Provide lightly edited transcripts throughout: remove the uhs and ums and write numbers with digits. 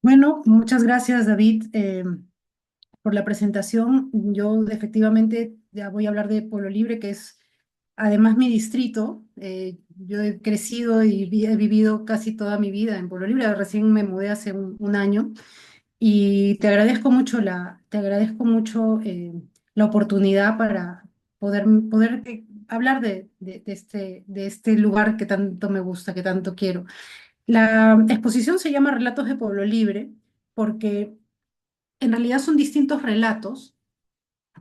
Bueno, muchas gracias, David, por la presentación. Yo efectivamente ya voy a hablar de Pueblo Libre, que es además mi distrito. Yo he crecido y he vivido casi toda mi vida en Pueblo Libre. Recién me mudé hace un año y te agradezco mucho la oportunidad para poder hablar de este lugar que tanto me gusta, que tanto quiero. La exposición se llama Relatos de Pueblo Libre porque en realidad son distintos relatos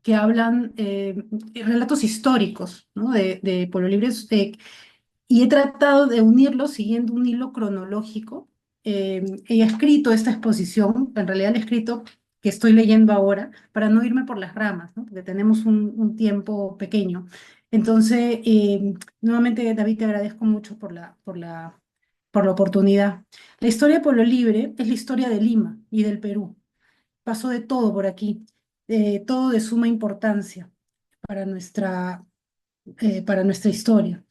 que hablan, relatos históricos, ¿no? de Pueblo Libre, y he tratado de unirlos siguiendo un hilo cronológico. He escrito esta exposición, en realidad la he escrito que estoy leyendo ahora, para no irme por las ramas, ¿no? Porque tenemos un tiempo pequeño. Entonces, nuevamente, David, te agradezco mucho por la oportunidad. La historia de Pueblo Libre es la historia de Lima y del Perú. Pasó de todo por aquí, todo de suma importancia para nuestra historia.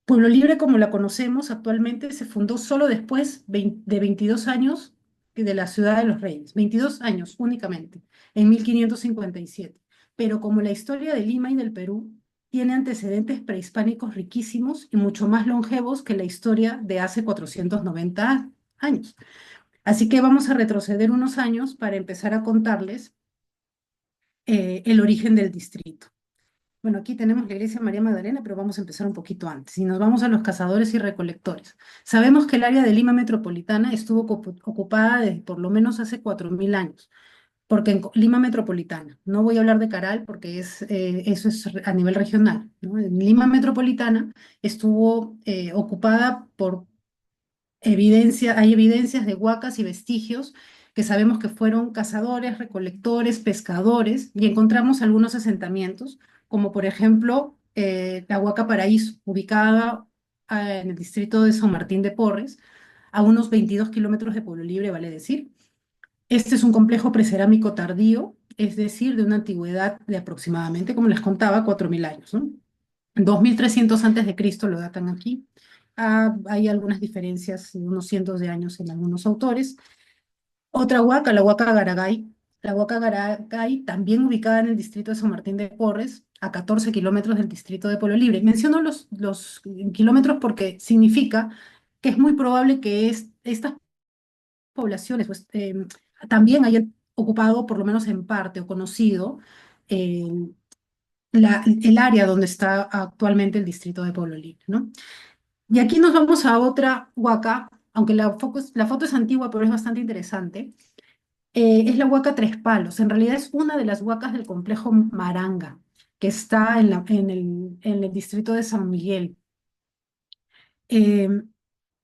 Pueblo Libre, como la conocemos actualmente, se fundó solo después de 22 años de la Ciudad de los Reyes, 22 años únicamente, en 1557. Pero como la historia de Lima y del Perú tiene antecedentes prehispánicos riquísimos y mucho más longevos que la historia de hace 490 años. Así que vamos a retroceder unos años para empezar a contarles el origen del distrito. Bueno, aquí tenemos la iglesia María Magdalena, pero vamos a empezar un poquito antes. Y nos vamos a los cazadores y recolectores. Sabemos que el área de Lima metropolitana estuvo ocupada desde por lo menos hace 4.000 años, porque en Lima metropolitana, no voy a hablar de Caral porque eso es a nivel regional, ¿no? En Lima metropolitana estuvo ocupada por hay evidencias de huacas y vestigios que sabemos que fueron cazadores, recolectores, pescadores, y encontramos algunos asentamientos, como por ejemplo la Huaca Paraíso, ubicada en el distrito de San Martín de Porres, a unos 22 kilómetros de Pueblo Libre, vale decir. Este es un complejo precerámico tardío, es decir, de una antigüedad de aproximadamente, como les contaba, 4.000 años, ¿no? 2.300 antes de Cristo lo datan aquí. Hay algunas diferencias de unos cientos de años en algunos autores. Otra huaca, la huaca Garagay. La huaca Garagay, también ubicada en el distrito de San Martín de Porres, a 14 kilómetros del distrito de Pueblo Libre. Menciono los kilómetros porque significa que es muy probable que estas poblaciones pues, también hayan ocupado, por lo menos en parte o conocido, eh, el área donde está actualmente el distrito de Pueblo Libre, ¿no? Y aquí nos vamos a otra huaca, aunque la foto es antigua, pero es bastante interesante. Es la huaca Tres Palos. En realidad es una de las huacas del complejo Maranga, que está en el distrito de San Miguel. Eh,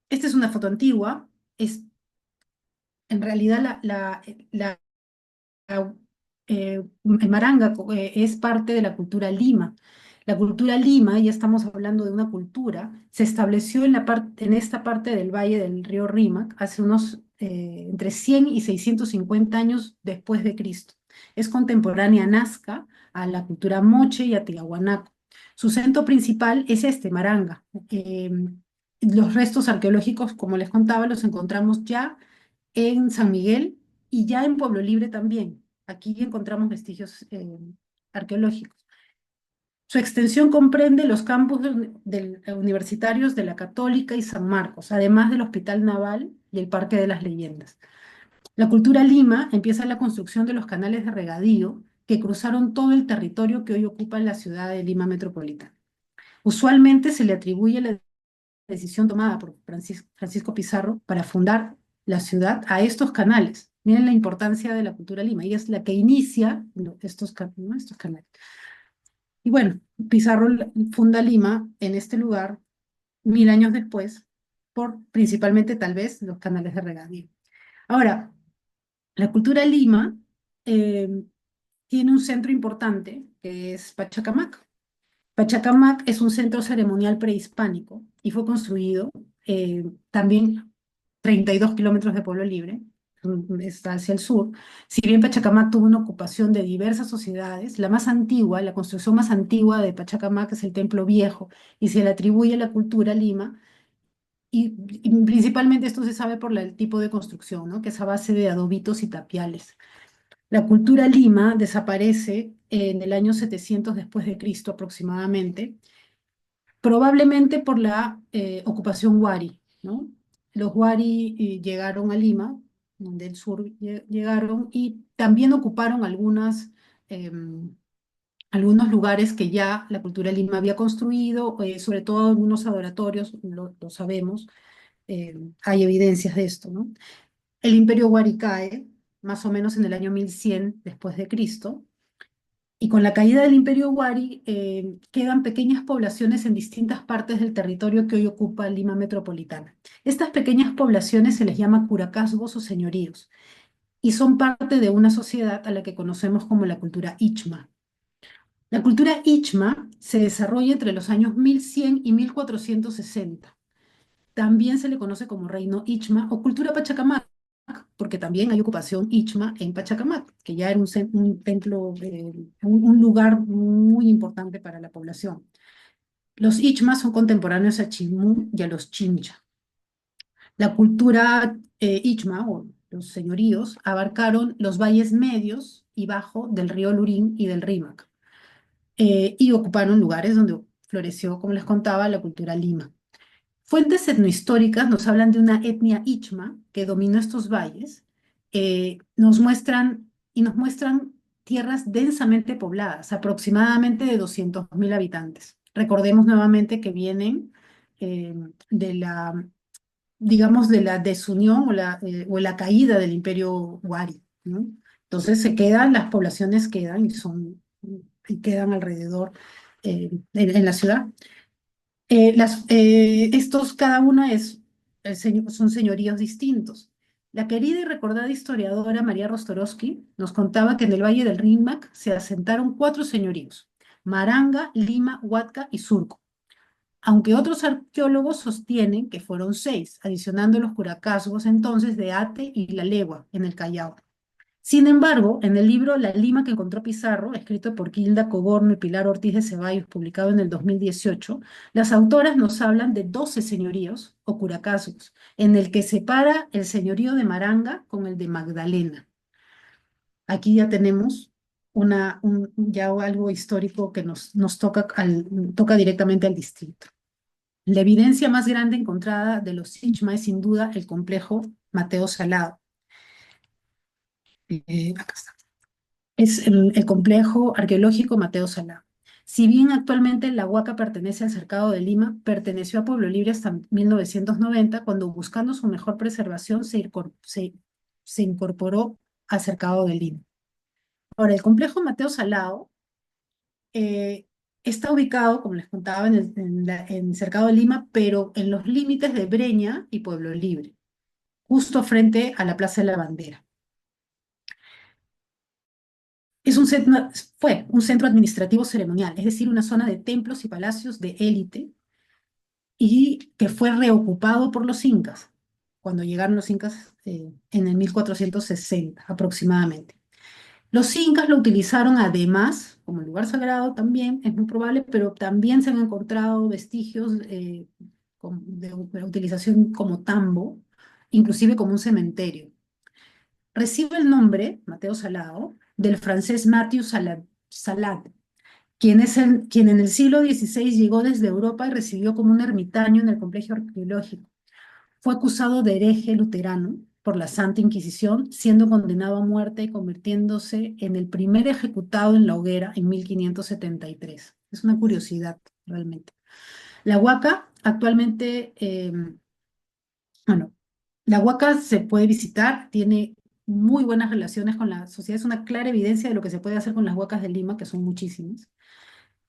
Esta es una foto antigua. En realidad el Maranga es parte de la cultura Lima. La cultura Lima, ya estamos hablando de una cultura, se estableció en esta parte del valle del río Rímac hace unos entre 100 y 650 años después de Cristo. Es contemporánea a Nazca, a la cultura Moche y a Tiahuanaco. Su centro principal es este, Maranga. Los restos arqueológicos, como les contaba, los encontramos ya en San Miguel y ya en Pueblo Libre también. Aquí encontramos vestigios arqueológicos. Su extensión comprende los campus universitarios de la Católica y San Marcos, además del Hospital Naval y el Parque de las Leyendas. La cultura Lima empieza la construcción de los canales de regadío que cruzaron todo el territorio que hoy ocupa la ciudad de Lima metropolitana. Usualmente se le atribuye la decisión tomada por Francisco Pizarro para fundar la ciudad a estos canales. Miren la importancia de la cultura Lima, ella es la que inicia ¿no? estos canales. Y bueno, Pizarro funda Lima en este lugar 1.000 años después, por principalmente tal vez los canales de regadío. Ahora, la cultura Lima eh, tiene un centro importante que es Pachacamac. Pachacamac es un centro ceremonial prehispánico y fue construido también 32 kilómetros de Pueblo Libre, está hacia el sur. Si bien Pachacamac tuvo una ocupación de diversas sociedades, la más antigua, la construcción más antigua de Pachacamac es el Templo Viejo y se le atribuye a la cultura Lima y principalmente esto se sabe por el tipo de construcción, ¿no? Que es a base de adobitos y tapiales. La cultura Lima desaparece en el año 700 después de Cristo aproximadamente, probablemente por la ocupación Wari, ¿no? Los Wari llegaron a Lima, del sur llegaron y también ocuparon em, algunos lugares que ya la cultura Lima había construido, sobre todo algunos adoratorios, lo sabemos, hay evidencias de esto, ¿no? El imperio Wari cae más o menos en el año 1100 después de Cristo, y con la caída del Imperio Wari quedan pequeñas poblaciones en distintas partes del territorio que hoy ocupa Lima metropolitana. Estas pequeñas poblaciones se les llama curacazgos o señoríos y son parte de una sociedad a la que conocemos como la cultura Ichma. La cultura Ichma se desarrolla entre los años 1100 y 1460. También se le conoce como reino Ichma o cultura Pachacamac, porque también hay ocupación Ichma en Pachacamac, que ya era un templo, un lugar muy importante para la población. Los Ichmas son contemporáneos a Chimú y a los Chincha. La cultura Ichma, o los señoríos, abarcaron los valles medios y bajo del río Lurín y del Rímac, y ocuparon lugares donde floreció, como les contaba, la cultura Lima. Fuentes etnohistóricas nos hablan de una etnia Ichma que dominó estos valles, nos muestran tierras densamente pobladas, aproximadamente de 200.000 habitantes. Recordemos nuevamente que vienen eh, de la, digamos, de la desunión o la caída del imperio Wari, ¿no? Entonces las poblaciones quedan y quedan alrededor en la ciudad. Cada una son señoríos distintos. La querida y recordada historiadora María Rostorowski nos contaba que en el Valle del Rímac se asentaron cuatro señoríos: Maranga, Lima, Huatca y Surco, aunque otros arqueólogos sostienen que fueron seis, adicionando los curacazgos entonces de Ate y La Legua en el Callao. Sin embargo, en el libro La Lima que encontró Pizarro, escrito por Gilda Coborno y Pilar Ortiz de Ceballos, publicado en el 2018, las autoras nos hablan de 12 señoríos o curacazgos, en el que separa el señorío de Maranga con el de Magdalena. Aquí ya tenemos ya algo histórico que nos toca directamente al distrito. La evidencia más grande encontrada de los Ichma es sin duda el complejo Mateo Salado. Acá está. Es el complejo arqueológico Mateo Salá. Si bien actualmente la Huaca pertenece al Cercado de Lima, perteneció a Pueblo Libre hasta 1990, cuando buscando su mejor preservación se incorporó al Cercado de Lima. Ahora, el complejo Mateo Salado eh, está ubicado, como les contaba, en Cercado de Lima, pero en los límites de Breña y Pueblo Libre, justo frente a la Plaza de la Bandera. Fue un centro administrativo ceremonial, es decir, una zona de templos y palacios de élite, y que fue reocupado por los incas, cuando llegaron los incas en el 1460 aproximadamente. Los incas lo utilizaron además como lugar sagrado también, es muy probable, pero también se han encontrado vestigios de utilización como tambo, inclusive como un cementerio. Recibe el nombre, Mateo Salado, del francés Mathieu Salad, quien en el siglo XVI llegó desde Europa y residió como un ermitaño en el complejo arqueológico. Fue acusado de hereje luterano por la Santa Inquisición, siendo condenado a muerte y convirtiéndose en el primer ejecutado en la hoguera en 1573. Es una curiosidad, realmente. La Huaca actualmente, bueno, la Huaca se puede visitar, tiene muy buenas relaciones con la sociedad, es una clara evidencia de lo que se puede hacer con las huacas de Lima, que son muchísimas.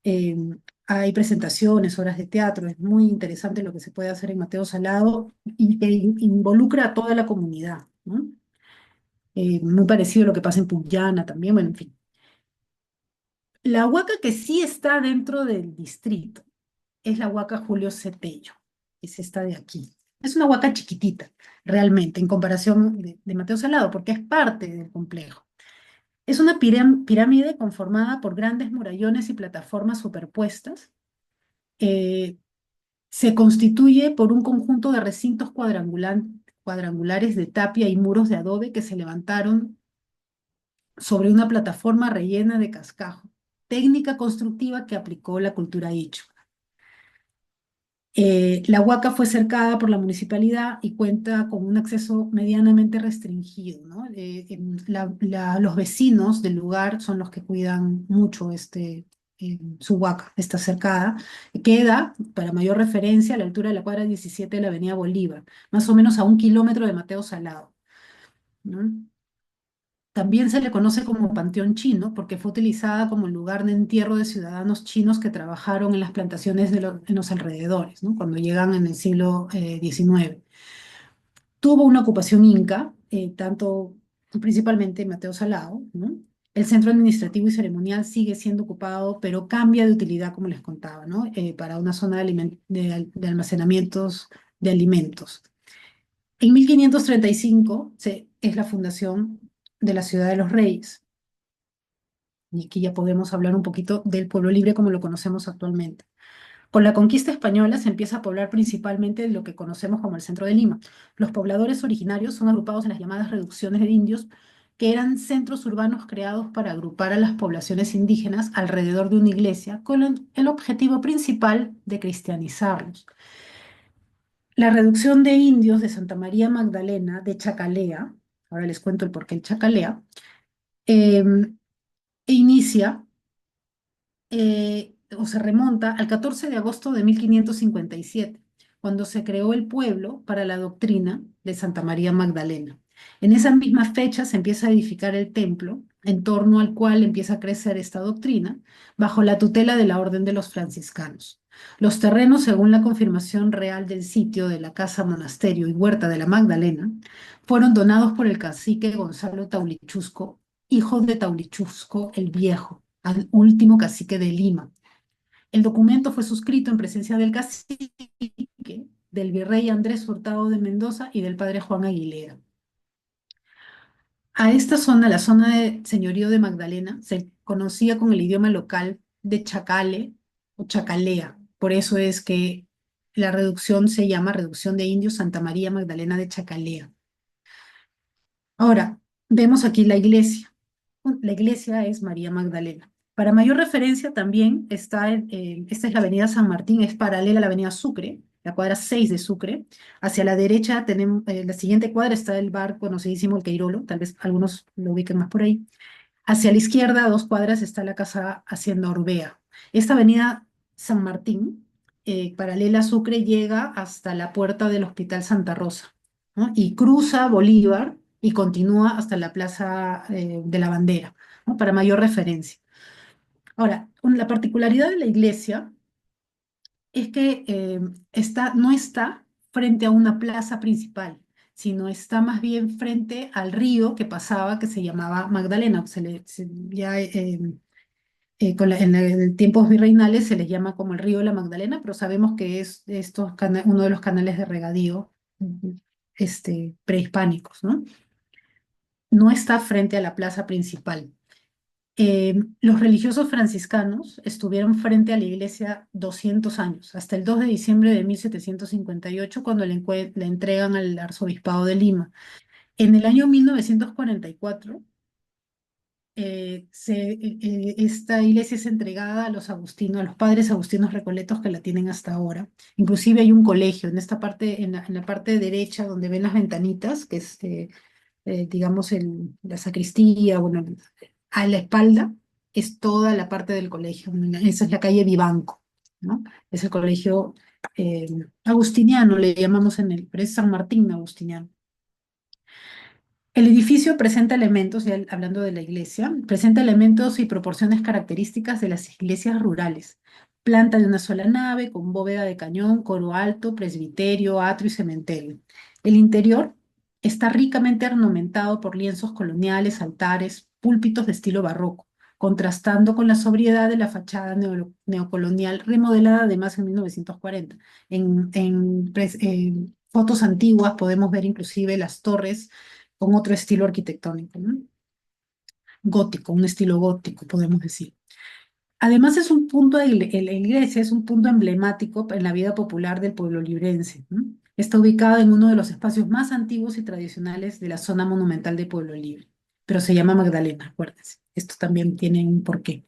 Eh, Hay presentaciones, obras de teatro, es muy interesante lo que se puede hacer en Mateo Salado y que involucra a toda la comunidad, ¿no? Muy parecido a lo que pasa en Puyana también, bueno, en fin. La huaca que sí está dentro del distrito es la huaca Julio Cetello, que es esta de aquí. Es una huaca chiquitita, realmente, en comparación de Mateo Salado, porque es parte del complejo. Es una pirámide conformada por grandes murallones y plataformas superpuestas, eh, Se constituye por un conjunto de recintos cuadrangulares de tapia y muros de adobe que se levantaron sobre una plataforma rellena de cascajo, técnica constructiva que aplicó la cultura Ichu. La Huaca fue cercada por la municipalidad y cuenta con un acceso medianamente restringido, ¿no? Los vecinos del lugar son los que cuidan mucho su Huaca, está cercada. Queda, para mayor referencia, a la altura de la cuadra 17 de la avenida Bolívar, más o menos a 1 kilómetro de Mateo Salado, ¿no? También se le conoce como Panteón Chino porque fue utilizada como lugar de entierro de ciudadanos chinos que trabajaron en las plantaciones en los alrededores, ¿no? Cuando llegan en el siglo XIX. Tuvo una ocupación inca, principalmente Mateo Salao, ¿no? El centro administrativo y ceremonial sigue siendo ocupado, pero cambia de utilidad, como les contaba, ¿no? Para una zona de almacenamientos de alimentos. En 1535 es la fundación de la Ciudad de los Reyes. Y aquí ya podemos hablar un poquito del pueblo libre como lo conocemos actualmente. Con la conquista española se empieza a poblar principalmente lo que conocemos como el centro de Lima. Los pobladores originarios son agrupados en las llamadas reducciones de indios, que eran centros urbanos creados para agrupar a las poblaciones indígenas alrededor de una iglesia con el objetivo principal de cristianizarlos. La reducción de indios de Santa María Magdalena de Chacalea, ahora les cuento el porqué el Chacalea, eh, inicia o se remonta al 14 de agosto de 1557, cuando se creó el pueblo para la doctrina de Santa María Magdalena. En esa misma fecha se empieza a edificar el templo, en torno al cual empieza a crecer esta doctrina, bajo la tutela de la Orden de los Franciscanos. Los terrenos, según la confirmación real del sitio de la Casa Monasterio y Huerta de la Magdalena, fueron donados por el cacique Gonzalo Taulichusco, hijo de Taulichusco el Viejo, al último cacique de Lima. El documento fue suscrito en presencia del cacique, del virrey Andrés Hurtado de Mendoza y del padre Juan Aguilera. A esta zona, la zona de señorío de Magdalena, se conocía con el idioma local de Chacale o Chacalea. Por eso es que la reducción se llama Reducción de Indios Santa María Magdalena de Chacalea. Ahora, vemos aquí la iglesia. La iglesia es María Magdalena. Para mayor referencia también esta es la avenida San Martín, es paralela a la avenida Sucre, la cuadra 6 de Sucre. Hacia la derecha tenemos, la siguiente cuadra está el bar conocidísimo El Queirolo, tal vez algunos lo ubiquen más por ahí. Hacia la izquierda, a 2 cuadras, está la casa Hacienda Orbea. Esta avenida San Martín, paralela a Sucre, llega hasta la puerta del Hospital Santa Rosa, ¿no? Y cruza Bolívar y continúa hasta la Plaza de la Bandera, ¿no? Para mayor referencia. Ahora, la particularidad de la iglesia es que no está frente a una plaza principal, sino está más bien frente al río que pasaba, que se llamaba Magdalena. Ya en tiempos virreinales se les llama como el río de la Magdalena, pero sabemos que es uno de los canales de regadío prehispánicos, ¿no? No está frente a la plaza principal. Los religiosos franciscanos estuvieron frente a la iglesia 200 años, hasta el 2 de diciembre de 1758, cuando le entregan al arzobispado de Lima. En el año 1944, esta iglesia es entregada a los agustinos, a los padres agustinos recoletos que la tienen hasta ahora. Inclusive hay un colegio en esta parte, en la parte derecha, donde ven las ventanitas, que es, digamos, la sacristía, bueno, a la espalda es toda la parte del colegio. Esa es la calle Vivanco, ¿no? Es el colegio eh, agustiniano, le llamamos pero es San Martín agustiniano. El edificio presenta elementos, ya hablando de la iglesia, presenta elementos y proporciones características de las iglesias rurales. Planta de una sola nave, con bóveda de cañón, coro alto, presbiterio, atrio y cementerio. El interior está ricamente ornamentado por lienzos coloniales, altares, púlpitos de estilo barroco, contrastando con la sobriedad de la fachada neocolonial remodelada además en 1940. En fotos antiguas podemos ver inclusive las torres con otro estilo arquitectónico, ¿no? Gótico, un estilo gótico, podemos decir. Además es un punto, la iglesia es un punto emblemático en la vida popular del pueblo librense, ¿no? Está ubicada en uno de los espacios más antiguos y tradicionales de la zona monumental de Pueblo Libre, pero se llama Magdalena, acuérdense. Esto también tiene un porqué.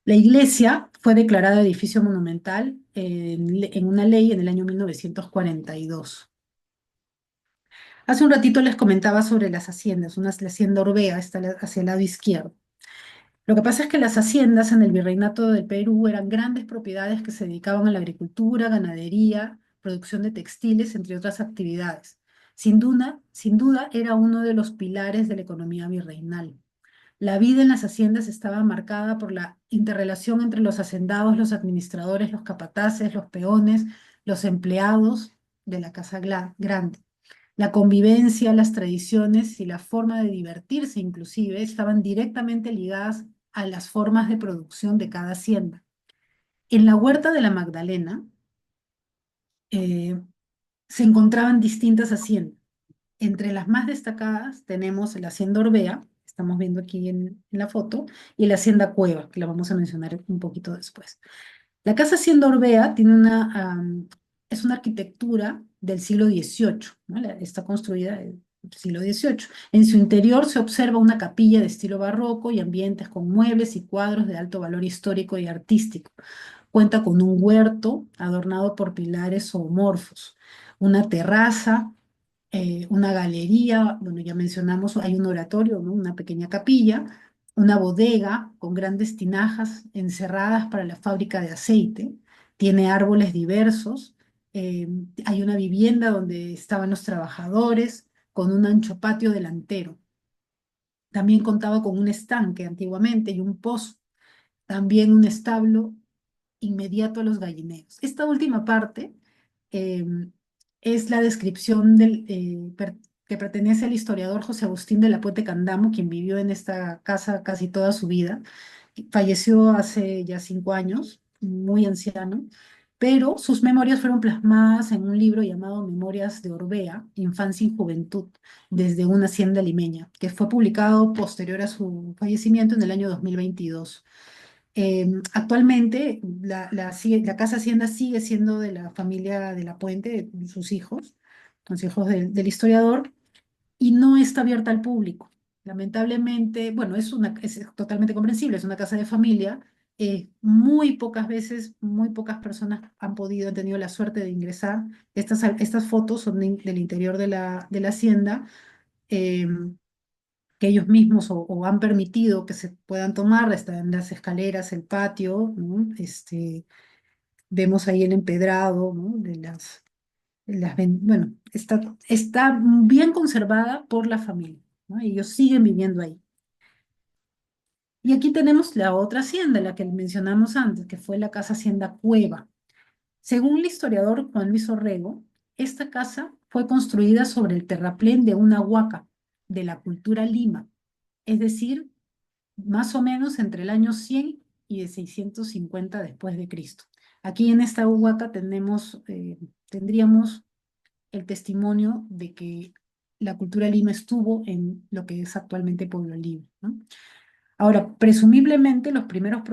La iglesia fue declarada edificio monumental en una ley en el año 1942. Hace un ratito les comentaba sobre las haciendas, la hacienda Orbea está hacia el lado izquierdo. Lo que pasa es que las haciendas en el virreinato del Perú eran grandes propiedades que se dedicaban a la agricultura, ganadería, producción de textiles, entre otras actividades. Sin duda era uno de los pilares de la economía virreinal. La vida en las haciendas estaba marcada por la interrelación entre los hacendados, los administradores, los capataces, los peones, los empleados de la casa grande. La convivencia, las tradiciones y la forma de divertirse inclusive estaban directamente ligadas a las formas de producción de cada hacienda. En la huerta de la Magdalena eh, se encontraban distintas haciendas. Entre las más destacadas tenemos la hacienda Orbea, estamos viendo aquí en la foto, y la hacienda Cueva, que la vamos a mencionar un poquito después. La casa hacienda Orbea es una arquitectura del siglo XVIII, ¿no? Está construida en el siglo XVIII. En su interior se observa una capilla de estilo barroco y ambientes con muebles y cuadros de alto valor histórico y artístico. Cuenta con un huerto adornado por pilares zoomorfos, una terraza, una galería, bueno, ya mencionamos, hay un oratorio, ¿no? Una pequeña capilla, una bodega con grandes tinajas encerradas para la fábrica de aceite, tiene árboles diversos, eh, hay una vivienda donde estaban los trabajadores, con un ancho patio delantero. También contaba con un estanque antiguamente y un pozo, también un establo inmediato a los gallineros. Esta última parte eh, es la descripción que pertenece al historiador José Agustín de la Puente Candamo, quien vivió en esta casa casi toda su vida. Falleció hace ya 5 años, muy anciano, pero sus memorias fueron plasmadas en un libro llamado Memorias de Orbea, Infancia y Juventud, desde una hacienda limeña, que fue publicado posterior a su fallecimiento en el año 2022. Actualmente la Casa Hacienda sigue siendo de la familia de la Puente, de sus hijos, los hijos del historiador, y no está abierta al público. Lamentablemente, bueno, es totalmente comprensible, es una casa de familia. Muy pocas veces, muy pocas personas han tenido la suerte de ingresar. Estas fotos son del interior de la hacienda. em, que ellos mismos o han permitido que se puedan tomar, están las escaleras, el patio, ¿no? Vemos ahí el empedrado, ¿no? Bueno, está bien conservada por la familia, ¿no? Ellos siguen viviendo ahí. Y aquí tenemos la otra hacienda, la que mencionamos antes, que fue la casa Hacienda Cueva. Según el historiador Juan Luis Orrego, esta casa fue construida sobre el terraplén de una huaca de la cultura Lima, es decir, más o menos entre el año 100 y de 650 después de Cristo. Aquí en esta huaca tendríamos el testimonio de que la cultura Lima estuvo en lo que es actualmente Pueblo Libre, ¿no? Ahora, presumiblemente los primeros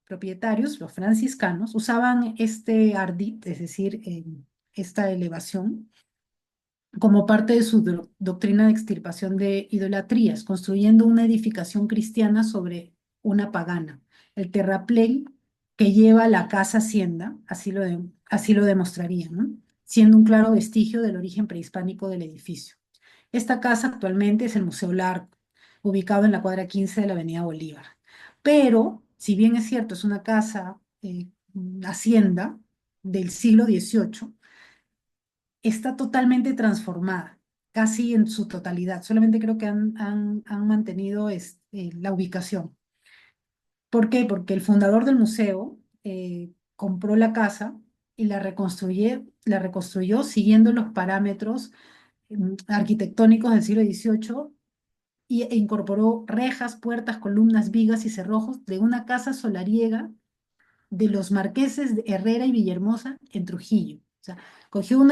propietarios, los franciscanos, usaban este ardid, es decir, esta elevación, como parte de su doctrina de extirpación de idolatrías, construyendo una edificación cristiana sobre una pagana. El terraplén que lleva la casa hacienda, así lo demostraría, ¿no? Siendo un claro vestigio del origen prehispánico del edificio. Esta casa actualmente es el Museo Larco, ubicado en la cuadra 15 de la Avenida Bolívar. Pero, si bien es cierto, es una casa, hacienda del siglo XVIII, está totalmente transformada, casi en su totalidad. Solamente creo que han mantenido la ubicación. ¿Por qué? Porque el fundador del museo compró la casa y la reconstruyó siguiendo los parámetros arquitectónicos del siglo XVIII e incorporó rejas, puertas, columnas, vigas y cerrojos de una casa solariega de los marqueses de Herrera y Villahermosa en Trujillo. O sea, cogió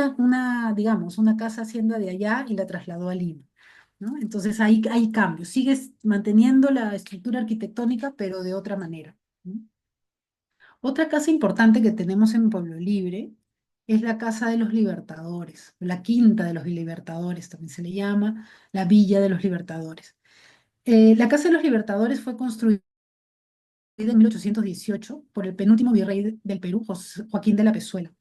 digamos, una casa hacienda de allá y la trasladó a Lima, ¿no? Entonces ahí hay cambios. Sigues manteniendo la estructura arquitectónica, pero de otra manera, ¿no? Otra casa importante que tenemos en Pueblo Libre es la Casa de los Libertadores, la Quinta de los Libertadores, también se le llama la Villa de los Libertadores. La Casa de los Libertadores fue construida en 1818 por el penúltimo virrey del Perú, Joaquín de la Pezuela,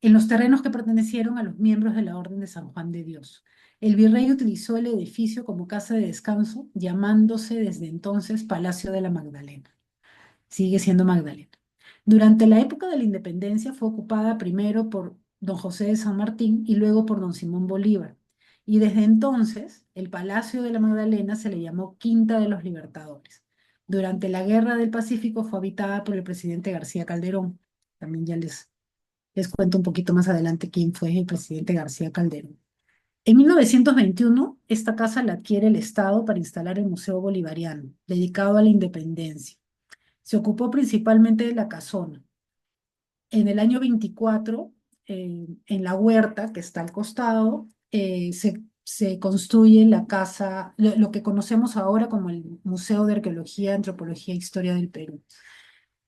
en los terrenos que pertenecieron a los miembros de la Orden de San Juan de Dios. El virrey utilizó el edificio como casa de descanso, llamándose desde entonces Palacio de la Magdalena. Sigue siendo Magdalena. Durante la época de la independencia fue ocupada primero por don José de San Martín y luego por don Simón Bolívar. Y desde entonces el Palacio de la Magdalena se le llamó Quinta de los Libertadores. Durante la Guerra del Pacífico fue habitada por el presidente García Calderón. También ya les cuento un poquito más adelante quién fue el presidente García Calderón. En 1921, esta casa la adquiere el Estado para instalar el Museo Bolivariano, dedicado a la independencia. Se ocupó principalmente de la casona. En el año 24, en la huerta que está al costado, se construye la casa, lo que conocemos ahora como el Museo de Arqueología, Antropología e Historia del Perú,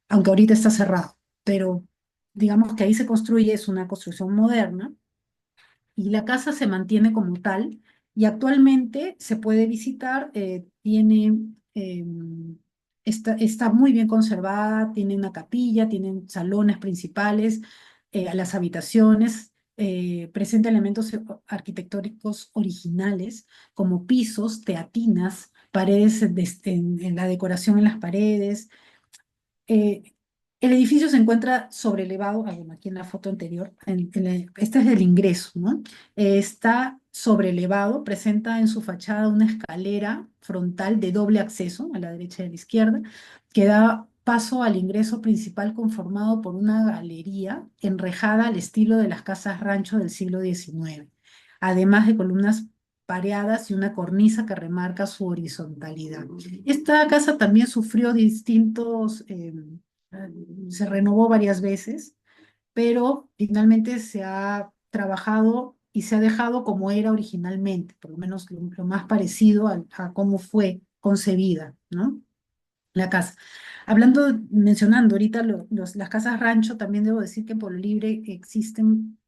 aunque ahorita está cerrado, pero digamos que ahí se construye, es una construcción moderna, y la casa se mantiene como tal y actualmente se puede visitar, está muy bien conservada, tiene una capilla, tienen salones principales, las habitaciones, presenta elementos arquitectónicos originales como pisos, teatinas, paredes en la decoración en las paredes. eh, el edificio se encuentra sobrelevado, bueno, aquí en la foto anterior, este es el ingreso, ¿no? Está sobrelevado, presenta en su fachada una escalera frontal de doble acceso, a la derecha y a la izquierda, que da paso al ingreso principal conformado por una galería enrejada al estilo de las casas rancho del siglo XIX, además de columnas pareadas y una cornisa que remarca su horizontalidad. Esta casa también sufrió distintos, se renovó varias veces, pero finalmente se ha trabajado y se ha dejado como era originalmente, por lo menos lo más parecido a cómo fue concebida, ¿no? La casa. Mencionando ahorita las casas rancho, también debo decir que en Pueblo Libre existen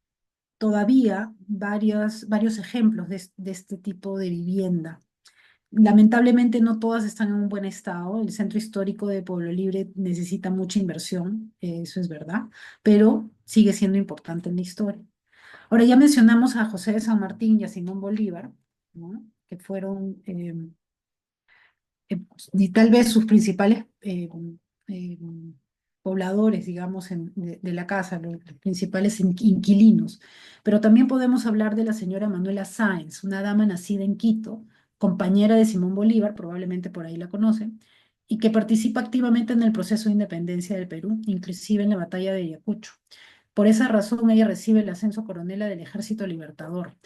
todavía varios ejemplos de este tipo de vivienda. Lamentablemente no todas están en un buen estado. El centro histórico de Pueblo Libre necesita mucha inversión, eso es verdad, pero sigue siendo importante en la historia. Ahora ya mencionamos a José de San Martín y a Simón Bolívar, ¿no? Que fueron y tal vez sus principales eh, pobladores, digamos, de la casa, los principales inquilinos. Pero también podemos hablar de la señora Manuela Sáenz, una dama nacida en Quito, compañera de Simón Bolívar, probablemente por ahí la conocen, y que participa activamente en el proceso de independencia del Perú, inclusive en la batalla de Ayacucho. Por esa razón, ella recibe el ascenso coronela del Ejército Libertador.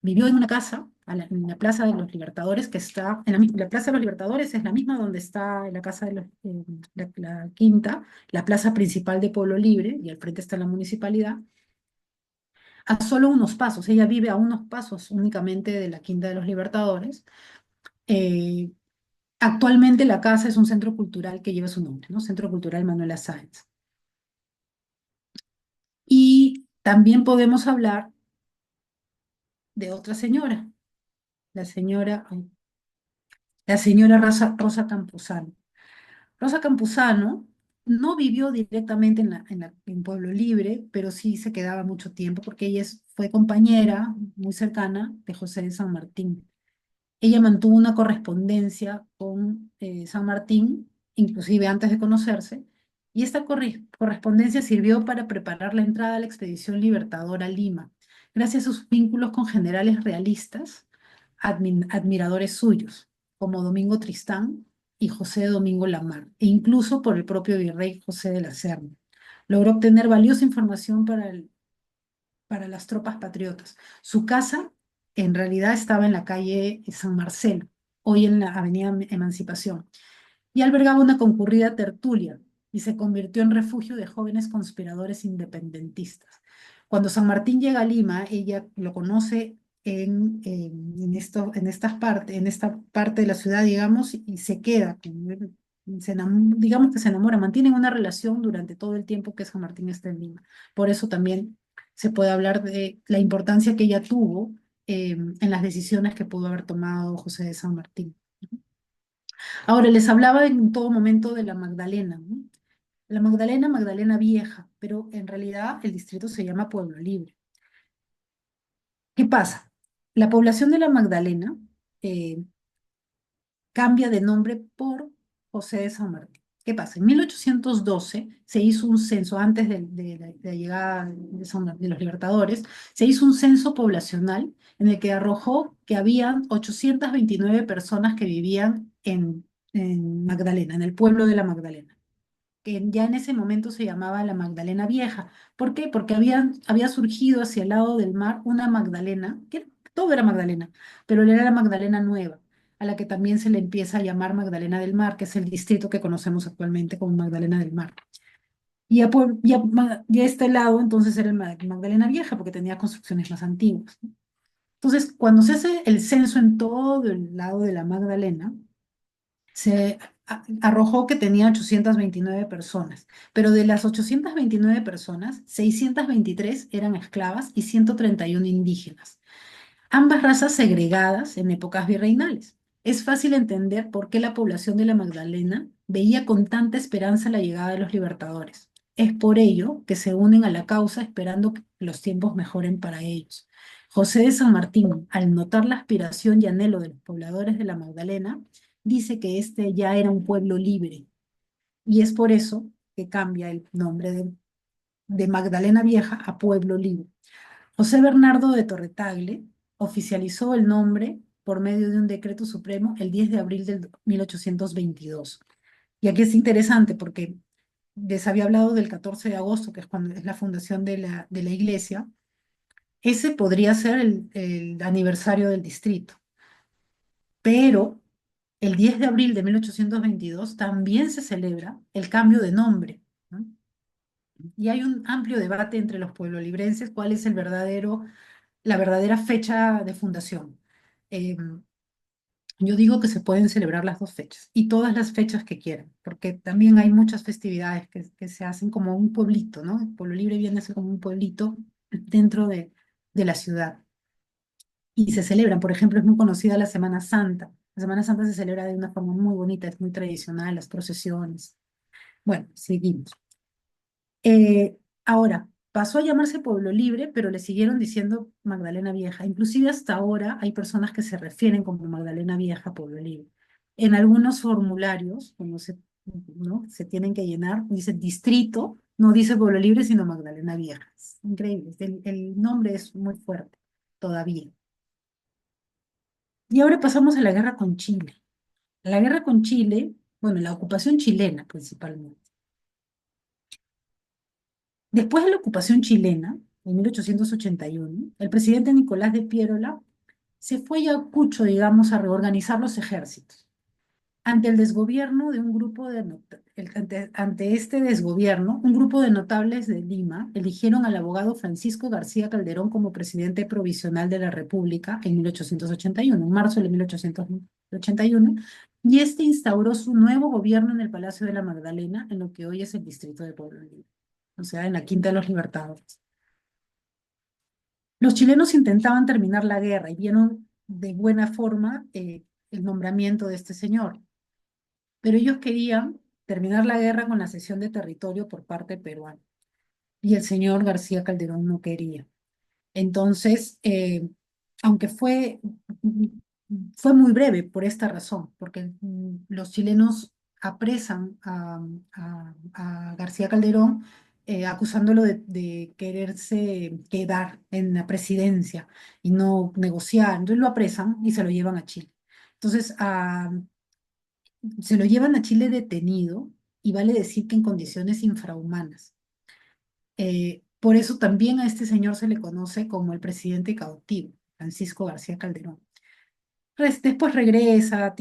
Vivió en una casa en la Plaza de los Libertadores, que está, la Plaza de los Libertadores es la misma donde está la casa de la Quinta, la plaza principal de Pueblo Libre, y al frente está la municipalidad, a solo unos pasos. Ella vive a unos pasos únicamente de la Quinta de los Libertadores. Eh, Actualmente la casa es un centro cultural que lleva su nombre, ¿no? Centro Cultural Manuela Sáenz. Y también podemos hablar de otra señora, la señora, la señora Rosa Campuzano. Rosa Campuzano no vivió directamente en Pueblo Libre, pero sí se quedaba mucho tiempo porque ella fue compañera muy cercana de José de San Martín. Ella mantuvo una correspondencia con San Martín, inclusive antes de conocerse, y esta correspondencia sirvió para preparar la entrada a la expedición libertadora a Lima, gracias a sus vínculos con generales realistas, admiradores suyos, como Domingo Tristán y José Domingo Lamar, e incluso por el propio virrey José de la Serna. Logró obtener valiosa información para las tropas patriotas. Su casa en realidad estaba en la calle San Marcelo, hoy en la avenida Emancipación, y albergaba una concurrida tertulia y se convirtió en refugio de jóvenes conspiradores independentistas. Cuando San Martín llega a Lima, ella lo conoce en esta parte de la ciudad, digamos, y se queda con él digamos que se enamora, mantienen una relación durante todo el tiempo que San Martín está en Lima. Por eso también se puede hablar de la importancia que ella tuvo en las decisiones que pudo haber tomado José de San Martín. Ahora, les hablaba en todo momento de la Magdalena, ¿no? La Magdalena, Magdalena Vieja, pero en realidad el distrito se llama Pueblo Libre. ¿Qué pasa? La población de la Magdalena eh, cambia de nombre por José de San Martín. ¿Qué pasa? En 1812 se hizo un censo, antes de la llegada de los libertadores, se hizo un censo poblacional en el que arrojó que habían 829 personas que vivían en Magdalena, en el pueblo de la Magdalena, que ya en ese momento se llamaba la Magdalena Vieja. ¿Por qué? Porque había surgido hacia el lado del mar una Magdalena, todo era Magdalena, pero era la Magdalena Nueva, a la que también se le empieza a llamar Magdalena del Mar, que es el distrito que conocemos actualmente como Magdalena del Mar. Y ya este lado entonces era el Magdalena Vieja, porque tenía construcciones más antiguas, ¿no? Entonces, cuando se hace el censo en todo el lado de la Magdalena, se arrojó que tenía 829 personas, pero de las 829 personas, 623 eran esclavas y 131 indígenas, ambas razas segregadas en épocas virreinales. Es fácil entender por qué la población de la Magdalena veía con tanta esperanza la llegada de los libertadores. Es por ello que se unen a la causa esperando que los tiempos mejoren para ellos. José de San Martín, al notar la aspiración y anhelo de los pobladores de la Magdalena, dice que este ya era un pueblo libre, y es por eso que cambia el nombre de Magdalena Vieja a Pueblo Libre. José Bernardo de Torretagle oficializó el nombre por medio de un decreto supremo el 10 de abril del 1822. Y aquí es interesante porque les había hablado del 14 de agosto, que es cuando es la fundación de la iglesia. Ese podría ser el aniversario del distrito, pero el 10 de abril de 1822 también se celebra el cambio de nombre, ¿no? Y hay un amplio debate entre los pueblolibrenses cuál es la verdadera fecha de fundación. Eh, yo digo que se pueden celebrar las dos fechas y todas las fechas que quieran, porque también hay muchas festividades que se hacen como un pueblito, ¿no? El Pueblo Libre viene a ser como un pueblito dentro de la ciudad y se celebran. Por ejemplo, es muy conocida la Semana Santa. La Semana Santa se celebra de una forma muy bonita, es muy tradicional, las procesiones. Bueno, seguimos. Ahora, pasó a llamarse Pueblo Libre, pero le siguieron diciendo Magdalena Vieja. Inclusive hasta ahora hay personas que se refieren como Magdalena Vieja, Pueblo Libre. En algunos formularios, ¿no? Se tienen que llenar, dice distrito, no dice Pueblo Libre, sino Magdalena Vieja. Es increíble, el nombre es muy fuerte todavía. Y ahora pasamos a la guerra con Chile. La guerra con Chile, bueno, la ocupación chilena principalmente. Después de la ocupación chilena, en 1881, el presidente Nicolás de Piérola se fue a Ayacucho, digamos, a reorganizar los ejércitos. Ante el desgobierno de un grupo ante este desgobierno, un grupo de notables de Lima eligieron al abogado Francisco García Calderón como presidente provisional de la República en 1881, en marzo de 1881, y este instauró su nuevo gobierno en el Palacio de la Magdalena, en lo que hoy es el distrito de Pueblo Libre, o sea, en la Quinta de los Libertadores. Los chilenos intentaban terminar la guerra y vieron de buena forma el nombramiento de este señor, pero ellos querían terminar la guerra con la cesión de territorio por parte peruana y el señor García Calderón no quería. Entonces, aunque fue muy breve por esta razón, porque los chilenos apresan a García Calderón acusándolo de quererse quedar en la presidencia y no negociar. Entonces lo apresan y se lo llevan a Chile. Entonces, se lo llevan a Chile detenido y vale decir que en condiciones infrahumanas. Por eso también a este señor se le conoce como el presidente cautivo, Francisco García Calderón. Después regresa,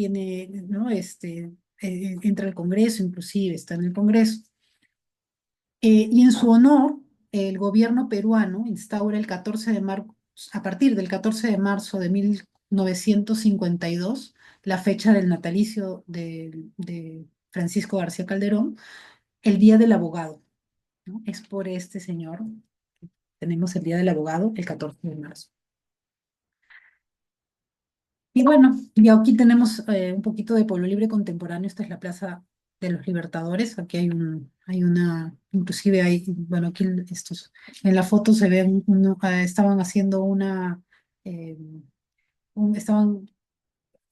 ¿no? Entra al Congreso, inclusive está en el Congreso. Y en su honor, el gobierno peruano instaura el 14 de marzo, a partir del 14 de marzo de 1952, la fecha del natalicio Francisco García Calderón, el Día del Abogado, ¿no? Es por este señor. Tenemos el Día del Abogado el 14 de marzo. Y bueno, y aquí tenemos un poquito de Pueblo Libre contemporáneo. Esta es la Plaza de los Libertadores. Aquí hay una, inclusive hay, bueno, aquí estos, en la foto se ven, estaban haciendo eh, estaban,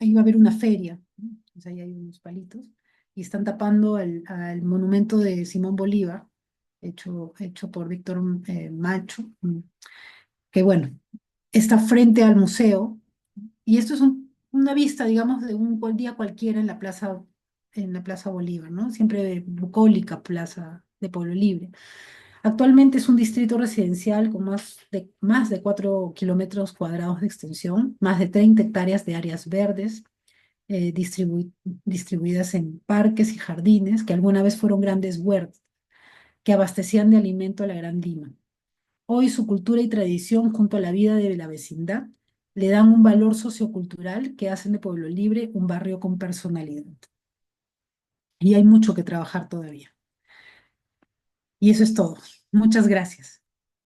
iba a haber una feria, ¿no? O sea, ahí hay unos palitos, y están tapando al monumento de Simón Bolívar, hecho por Víctor Macho, que bueno, está frente al museo. Y esto es una vista, digamos, de un día cualquiera en la Plaza Bolívar, ¿no? Siempre bucólica plaza de Pueblo Libre. Actualmente es un distrito residencial con más de 4 kilómetros cuadrados de extensión, más de 30 hectáreas de áreas verdes, distribuidas en parques y jardines, que alguna vez fueron grandes huertas que abastecían de alimento a la Gran Lima. Hoy su cultura y tradición junto a la vida de la vecindad le dan un valor sociocultural que hacen de Pueblo Libre un barrio con personalidad. Y hay mucho que trabajar todavía. Y eso es todo. Muchas gracias.